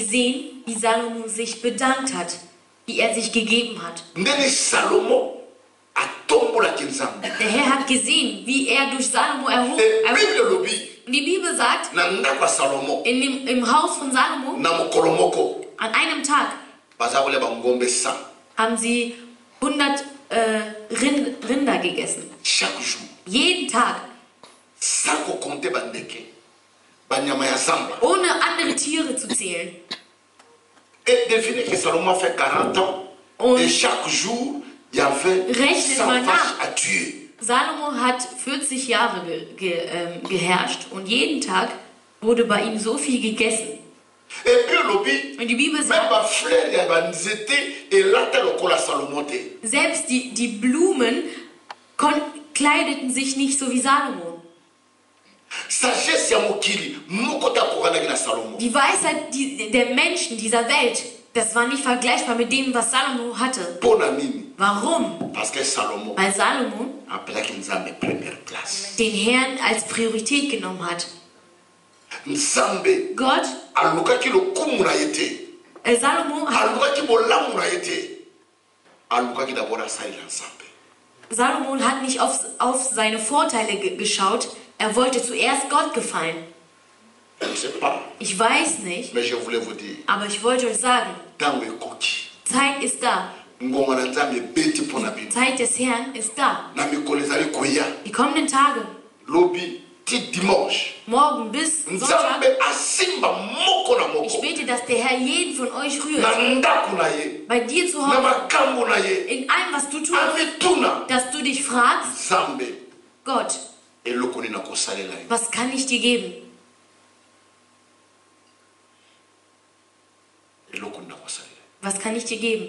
gesehen, wie Salomo sich bedankt hat, wie er sich gegeben hat. ndenge Salomo atombolaki Nzambe. Der Herr hat gesehen, wie er durch Salomo erhob. Bible lobi Und die Bibel sagt, na ndako ya Salomo im Haus von Salomo, na mokolo moko an einem Tag baza kolia bangombe 100 haben sie 100 Rinder gegessen. chaque jour. Jeden Tag. Sans compter bandeke banyama ya zamba. Ohne andere Tiere zu zählen. Et devinez que Salomon a fait 40 ans. Und et chaque jour, il y avait rechnet 100 mal vaches nach. à tuer. Salomo hat 40 Jahre geherrscht und jeden Tag wurde bei ihm so viel gegessen. Et puis lobby, Und die Bibel même sagt, ma fleur, il y avait nzete et là t'as le col à Salomon. selbst die Blumen kleideten sich nicht so wie Salomo. Sagesse ya mokili, moko ta kokana na Salomon. Die Weisheit der Menschen dieser Welt, das war nicht vergleichbar mit dem, was Salomo hatte. Pona nini? Warum? Parce que Salomon Weil Salomo appelait Nzambe première place. den Herrn als Priorität genommen hat. Nzambe Gott, alukaki lokumu na yete. Salomo Alukaki bolamu na yete. Alukaki d'abord asali na Nzambe. Salomo hat nicht auf seine Vorteile geschaut, er wollte zuerst Gott gefallen. Je ne sais pas, Ich weiß nicht, mais je voulais vous dire, aber ich wollte euch sagen, tango ekoki. Zeit ist da. Ngonga na Nzambe beti pona bino. Zeit des Herrn ist da. Na mikolo ezali koya. Die kommenden Tage, Lobi ti dimanche. morgen bis Sonntag, Nzambe asimba moko na ich moko. bete, dass der Herr jeden von euch rührt. Na ndako na ye. Bei dir zu Na Hause, makambo na ye. in allem, was du tust, Amituna. dass du dich fragst, Nzambe Gott, eloko nini nakosalela ye. was kann ich dir geben? Eloko nini nakosalela ye. Was kann ich dir geben?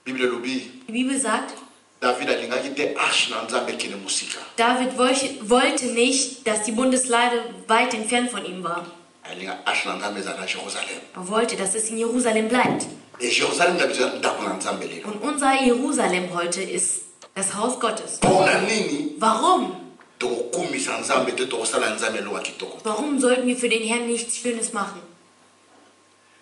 Bible lobi Die Bibel sagt, David alingaki te arche na Nzambe kene musika. David wollte nicht, dass die Bundeslade weit entfernt von ihm war. Alinga arche na Nzambe ezala na Jérusalem. Er wollte, dass es in Jerusalem bleibt. Et Jérusalem d'habitude ndako na Nzambe lelo. Und unser Jerusalem heute ist das Haus Gottes. Pona nini Warum? tokokumisa Nzambe te tokosala Nzambe eloko ya kitoko. Warum sollten wir für den Herrn nichts Schönes machen?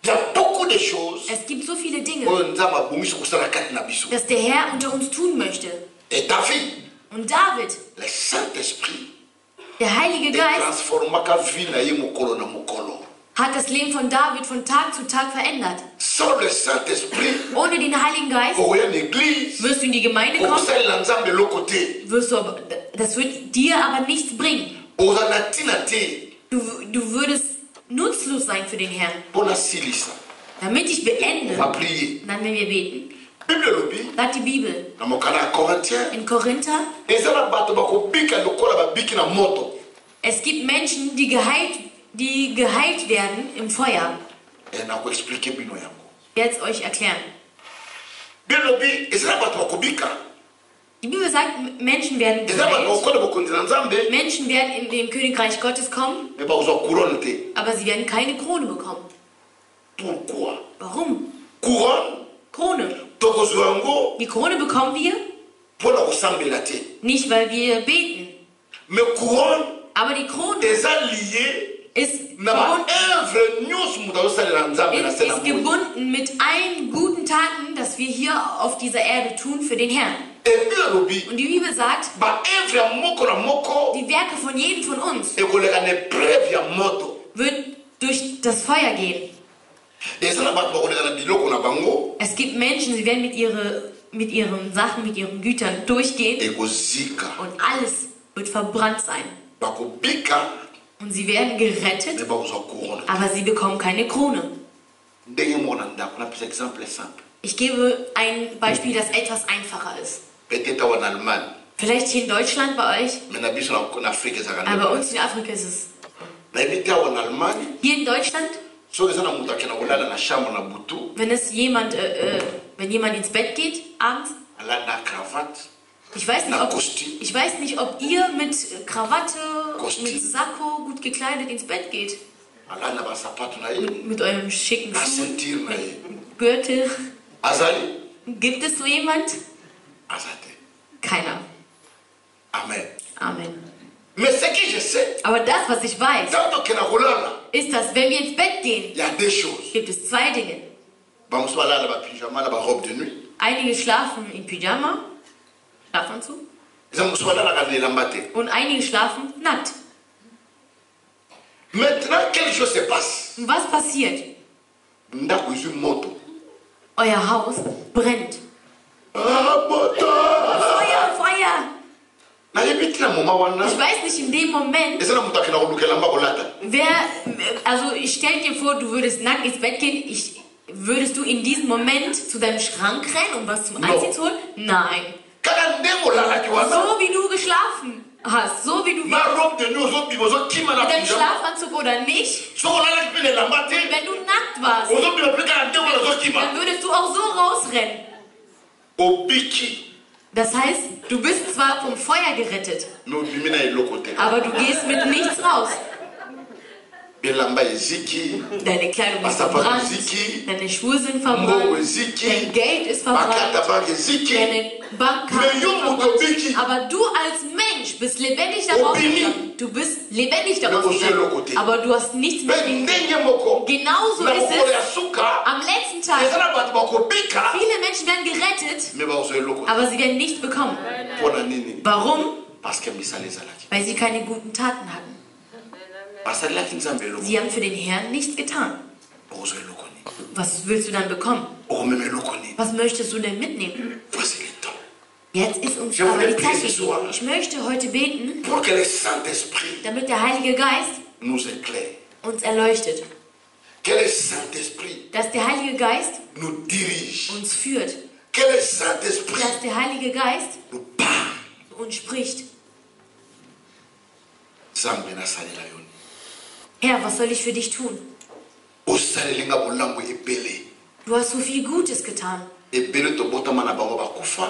Il y a beaucoup de choses Es gibt so viele Dinge, oyo Nzambe abongisi kosala kati na biso. dass der Herr unter uns tun möchte. Et David, Und David, le Saint-Esprit, der Heilige Geist, transformaka vie na ye mokolo na mokolo. hat das Leben von David von Tag zu Tag verändert. Sans le Saint-Esprit, Ohne den Heiligen Geist okoya na église, wirst du in die Gemeinde kommen, okosalela Nzambe eloko te. das wird dir aber nichts bringen. Oza na ntina te Du würdest nutzlos sein für den Herrn. mpona silisa. Damit ich beende, On va prier. dann wenn wir beten, Bible lobi sagt die Bibel na mokanda ya Corinthiens in Korinther, eza na bato bakobika lokola babiki na moto. es gibt Menschen, die geheilt werden im Feuer. nakoexplike bino yango. Ich werde es euch erklären. Bible lobi eza na bato bakobika. Die Bibel sagt, Menschen werden eza na bato geheilt, bakokola bokonzi na Nzambe Menschen werden in dem Königreich Gottes kommen, me bakozwa couronne te. aber sie werden keine Krone bekommen. Pourquoi? Warum? Couronne Krone. tokozwa yango Die Krone bekommen wir mpona kosambela te. nicht, weil wir beten, Mais couronne aber die Krone eza lié ist na baœuvre nyonso moto azosalela Nzambe na se na moi. gebunden mit allen guten Taten, das wir hier auf dieser Erde tun für den Herrn. ebi alobi Und die Bibel sagt, baœuvre ya moko na moko die Werke von jedem von uns ekoleka na épreuve ya moto. wird durch das Feuer gehen. eza na bato bakoleka na biloko na bango Es gibt Menschen, sie werden mit ihren Sachen, mit ihren Gütern durchgehen ekozika. und alles wird verbrannt sein. Bakobika Und sie werden me gerettet, bakozwa couronne. aber sie bekommen keine Krone. ndenge moko na ndako napesa exemple simple. Ich gebe ein Beispiel, das etwas einfacher ist. Peut-être awa na Allemagne Vielleicht hier in Deutschland bei euch, me na biso na Afrique ezaka aber bei uns in Afrika ist es. nayebi te awa na Allemagne Hier in Deutschland, soki eza na moto akenda kolala na chambre na butu wenn jemand ins Bett geht abends, alali na cravate ich weiß nicht, ob ihr mit Krawatte, Kostüm. mit Sakko gut gekleidet ins Bett geht. alali na basapato na ye Mit eurem schicken na Schuh, ceinture na ye Gürtel. azali Gibt es so jemand? aza te. Keiner. Amen. Amen. Mais ce que je sais Aber das, was ich weiß, ntango tokenda kolala ist, dass wenn wir ins Bett gehen, il y a deux choses. gibt es zwei Dinge. Bamosusu balala ba pyjama na ba robe de nuit. Einige schlafen in Pyjama, Schlafanzug, Eza mosusu balalaka na elamba te. und einige schlafen nackt. Maintenant, quelque chose se passe. Und was passiert? Ndako ezwi moto. Euer Haus brennt. Ah, moto! Feuer, Feuer! nayebi tina moma wana. Ich weiß nicht, in dem Moment, eza na moto akenda koluka elamba kolata. also ich stell dir vor, du würdest nackt ins Bett gehen, würdest du in diesem Moment zu deinem Schrank rennen, um was zum Anziehen zu holen? Nein. kaka ndenge olalaki wana. So wie du geschlafen hast, so wie du na robe de nuit ozobima ozokima na mit deinem pyjama. Schlafanzug oder nicht, soki olalaki mpe na elamba te. wenn du nackt warst, ozobima mpe kaka ndenge wana ozokima. dann würdest du auch so rausrennen. obiki. Das heißt, du bist zwar vom Feuer gerettet, me obimi na eloko te. aber du gehst mit nichts raus. elamba eziki. Deine Kleidung ist Passaporte verbrannt, eziki. deine Schuhe sind mbongo verbrannt, eziki. dein Geld ist bakata verbrannt, banke eziki. deine Bankkarte Mais yo, ist moto verbrannt. biki. Aber du als Mensch bist lebendig daraus Obini. gegangen. Du bist lebendig daraus Mais gegangen. Kote. Aber du hast nichts mpe mitgekriegt. ndenge moko. Genauso na ist mokolo ya es suka. am letzten eza Tag. na bato bakobika. Viele Menschen werden gerettet, me bakozwa eloko te. aber sie werden nichts bekommen. mpo na nini. Warum? parce que misala ezalaki. Weil sie keine guten Taten hatten. basalelaki nzambe eloko. Sie haben für den Herrn nichts getan. okozwa eloko nini. Was willst du dann bekommen? okomema eloko nini. Was möchtest du denn mitnehmen? voici le temps. Jetzt ist uns Je aber voulais die Zeit prier ce soir. gegeben. Ich möchte heute beten, pour que le Saint-Esprit damit der Heilige Geist nous éclaire. uns erleuchtet. Que le Saint-Esprit Dass der Heilige Geist nous dirige. uns führt. Que le Saint-Esprit Dass der Heilige Geist nous parle. uns spricht. Nzambe nasalela yo. Herr, was soll ich für dich tun? osalelinga bolambo ebele. Du hast so viel Gutes getan. ebele tobotama na bango bakufa.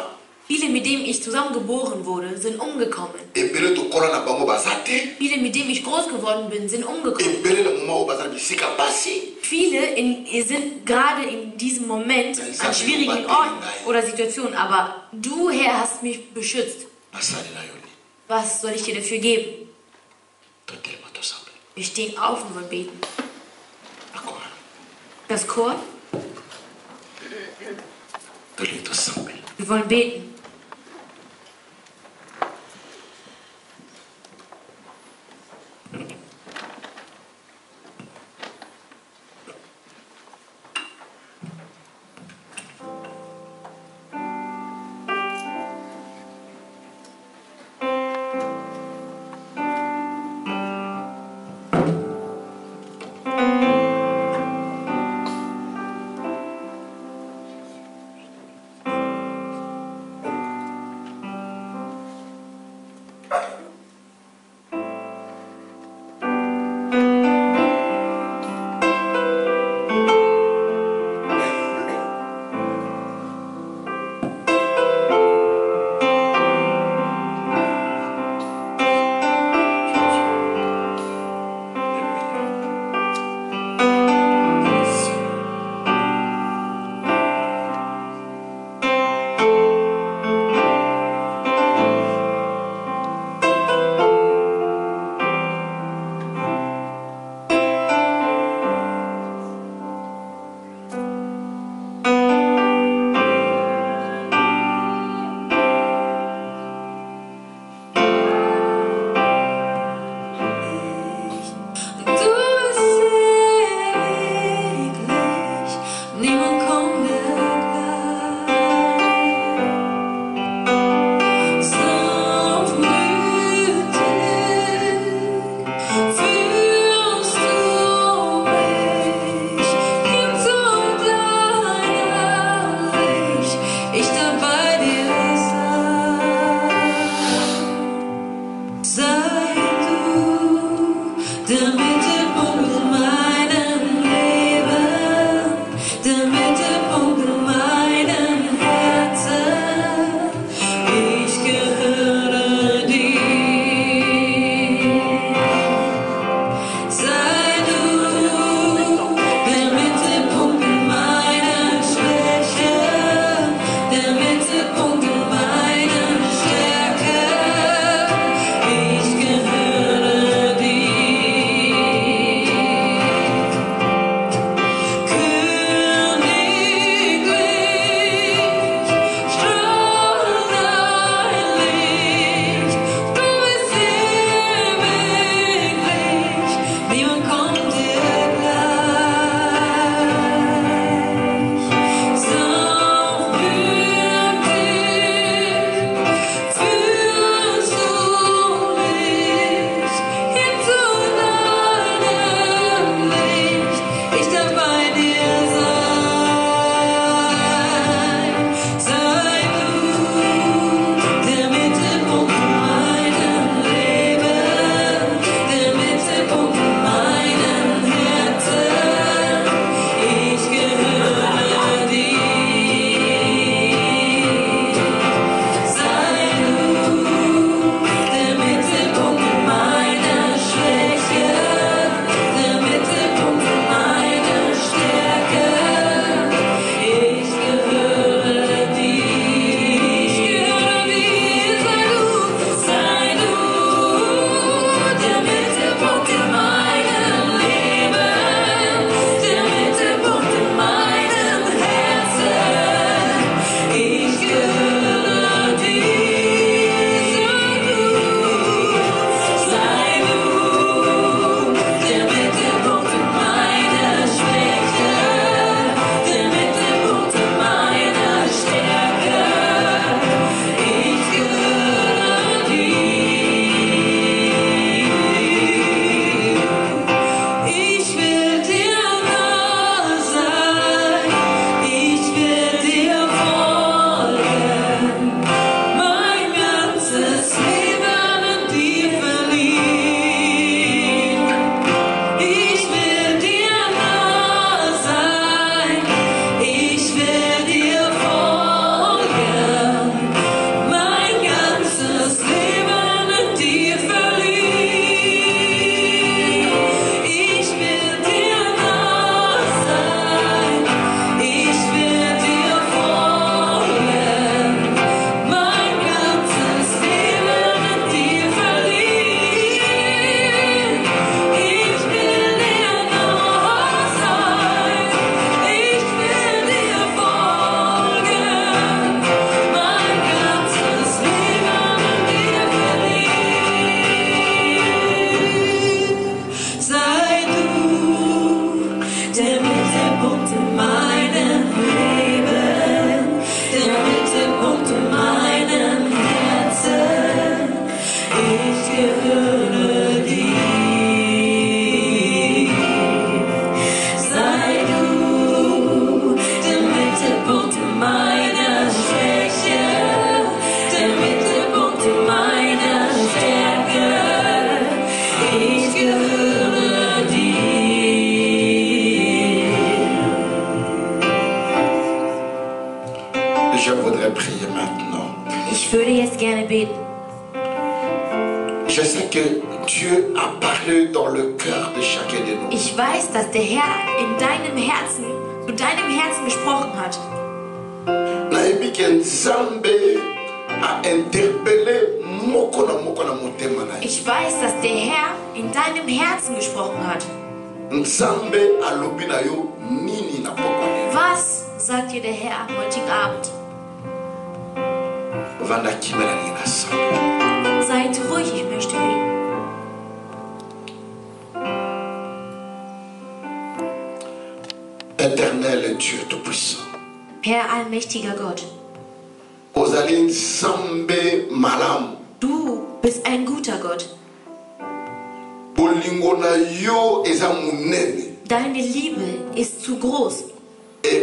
Viele, mit denen ich zusammengeboren wurde, sind umgekommen. ebele tokola na bango baza te. Viele, mit denen ich groß geworden bin, sind umgekommen. ebele na moma oyo baza na bisika pasi. Viele sind gerade in diesem Moment an schwierigen Orten oder Situationen. Aber du, Herr, hast mich beschützt. nasalela yo ni. Was soll ich dir dafür geben? totelema tosambela. Wir stehen auf und wollen beten. akora Das Chor, tolingi tosambela. wir wollen beten. will dir nah sein, ich will dir folgen, mein ganzes Leben in dir verliehen. Ich will dir nah sein, ich will dir folgen, mein ganzes Leben in dir verliehen. Ich will dir nah sein, ich will dir folgen, mein ganzes Leben in dir verliehen. Ich will dir nah sein, ich will dir folgen, mein ganzes Leben in dir verliehen. Sei du der Mittelpunkt in meinem Leben, der Mittelpunkt in meinem Herzen. Ich gehöre dir. Sei du der Mittelpunkt in meiner Schwäche, der Mittelpunkt in meiner Stärke. Ich gehöre dir. Je voudrais prier maintenant. Ich würde jetzt gerne beten. Je sais que Dieu a parlé dans le cœur de chacun de nous. Ich weiß, dass der Herr in deinem Herzen, zu deinem Herzen gesprochen hat. Nayebi ke Nzambe a interpellé moko na motema na ye. Ich weiß, dass der Herr in deinem Herzen gesprochen hat. Nzambe alobi na yo nini na pokwa lelo. Was sagt dir der Herr am heutigen Abend? Vanda kimela ningi na sambe. Seid ruhig, ich möchte beten. Éternel Dieu Tout-Puissant, Herr allmächtiger Gott, ozali Nzambe malamu. du bist ein guter Gott. Bolingo na yo eza munene. Deine Liebe ist zu groß. E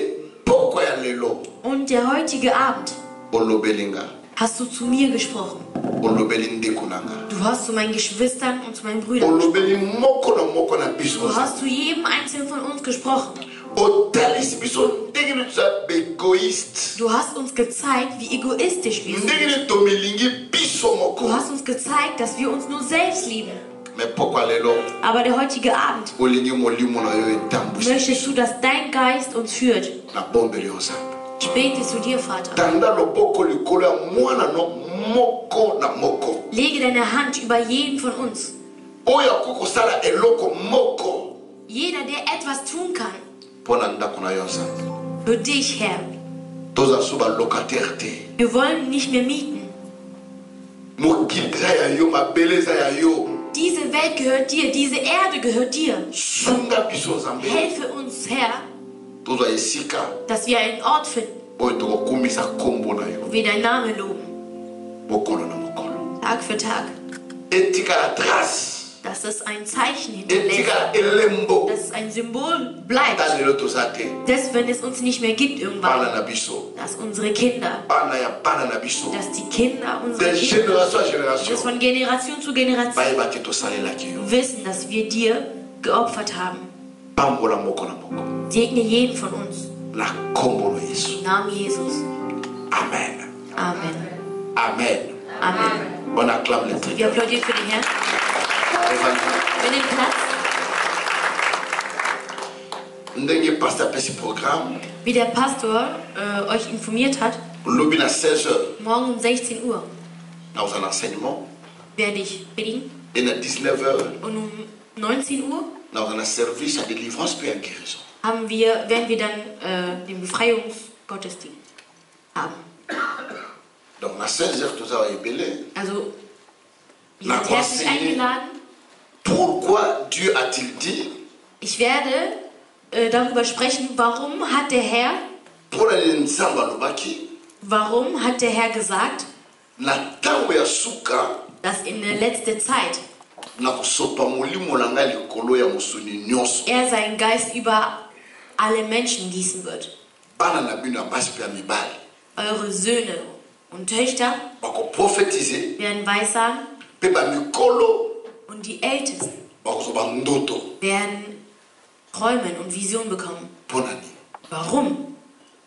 pokwa ya lelo Und der heutige Abend olobelinga, hast du zu mir gesprochen. olobeli ndeko nanga, Du hast zu meinen Geschwistern und zu meinen Brüdern gesprochen. olobeli moko na biso. Du hast zu jedem Einzelnen von uns gesprochen. Otalisi biso ndenge nini toza baegoiste, Du hast uns gezeigt, wie egoistisch wir sind. ndenge nini tomilingi biso Du moko. hast uns gezeigt, dass wir uns nur selbst lieben. Me pokwa lelo Aber der heutige Abend olingi molimo na yo etambwisi möchtest du, dass dein Geist uns führt. na bombeli yo Nzambe. Ich bete zu dir, Vater. Tanda loboko likolo ya mwana no moko na moko Lege deine Hand über jeden von uns. oyo akokosala eloko moko Jeder, der etwas tun kann, mpo na ndako na yo Nzambe. für dich, Herr. Toza so balocataire te, Wir wollen nicht mehr mieten. mokili eza ya yo, mabele eza ya yo. Diese Welt gehört dir, diese Erde gehört dir. Sunga biso Nzambe, Helfe uns, Herr, tozwa esika dass wir einen Ort finden, oyo tokokumisa kombo na yo wo wir deinen Namen loben, mokolo na mokolo. Tag für Tag. Etikala trace, Dass es ein Zeichen hinterlässt, etikala elembo. dass es ein Symbol bleibt, Ata lelo toza te, dass wenn es uns nicht mehr gibt bana irgendwann, na biso, dass unsere Kinder, bana ya bana na biso, dass die Kinder unserer de Kinder, génération à das génération von Generation zu Generation bayeba ke tosalelaki yo. wissen, dass wir dir geopfert haben. Pambola moko na moko Segne jeden von uns. na kombo na Yesu. Im Namen Jesus. Amen. Amen. Amen. Amen. On acclame le Seigneur. Wir applaudieren für den Herrn. Wir nehmen Platz. Ndenge pasteur apesi programme Wie der Pastor euch informiert hat, lobi na 16h morgen um 16 Uhr naoza na enseignement werde ich predigen et na 19h und um 19 Uhr naoza na service ya délivrance mpe ya guérison. werden wir dann den Befreiungsgottesdienst haben. Donc na 16h toza ba ebele. Also, ihr Na seid herzlich conseiller. eingeladen. Pourquoi Dieu a-t-il dit Ich werde darüber sprechen, warum hat der Herr na ntango ya suka dass in der letzten Zeit nakosopa molimo na ngai likolo ya mosuni nyonso. er seinen Geist über alle Menschen gießen wird. Bana na bino ya basi mpe ya mibali Eure Söhne und Töchter bakoprofetize werden Weissagen mpe bamikolo und die Ältesten bakozoba ndoto. werden Träumen und Visionen bekommen. Mpo na nini? Warum?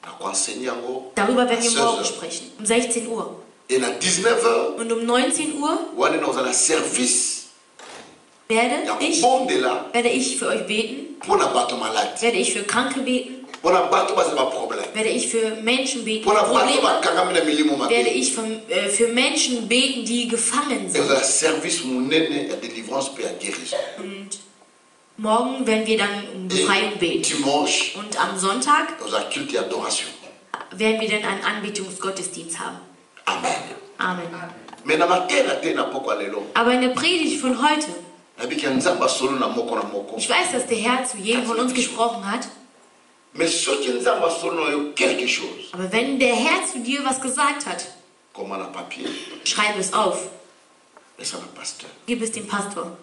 Nakoenseigne yango Darüber werden à wir 16 morgen heures. sprechen, um 16 Uhr. Et na 19h Und um 19 Uhr wana nakozala service werde ya ich für euch beten, mpo na bato maladi, werde ich für Kranke beten, mpo na bato bazala baproblème, werde ich für Menschen beten, mpo na die bato Probleme haben, bakangami na milimo werde mabe. ich für Menschen beten, die gefangen sind. ekozala service monene ya délivrance mpe ya guérison. Und morgen werden wir dann um Befreiung beten. Dimanche Und am Sonntag ekozala culte ya adoration. werden wir dann einen Anbetungsgottesdienst haben. Amen. Amen. Mais na matera te na poko lelo Aber in der Predigt von heute, nabiki ya nzambe asolo na moko na moko. ich weiß, dass der Herr zu jedem von uns gesprochen hat, Mais soki nzambe asolo na yo quelque chose, aber wenn der Herr zu dir was gesagt hat, koma na papier, schreib es auf, pesa na pasteur. gib es dem Pastor.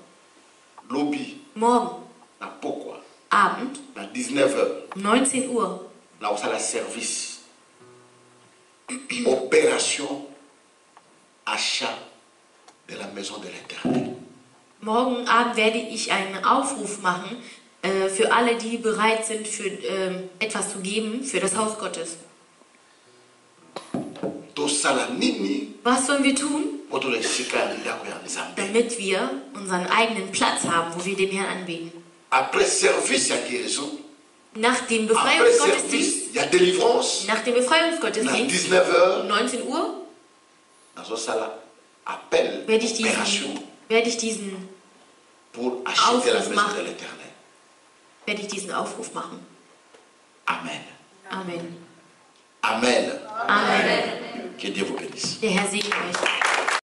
Lobi Morgen, na pokwa Abend, na 19h um 19 Uhr, na kosala service opération achat de la maison de l'Éternel. morgen Abend werde ich einen Aufruf machen für alle, die bereit sind, für etwas zu geben für das Haus Gottes. Tosala nini Was sollen wir tun, po tola esika ya ndako ya nzambe. damit wir unseren eigenen Platz haben, wo wir den Herrn anbeten? Après service ya guérison, Nach dem après Befreiungsgottesdienst, service ya délivrance, nach dem na Befreiungsgottesdienst 19h um 19 Uhr nazosala appel werde ich opération diesen pour acheter la Aufruf maison machen. de l'Éternel. Aufruf machen. Amen. Amen. Amen. Amen. Que Dieu vous bénisse. Der Herr segne euch.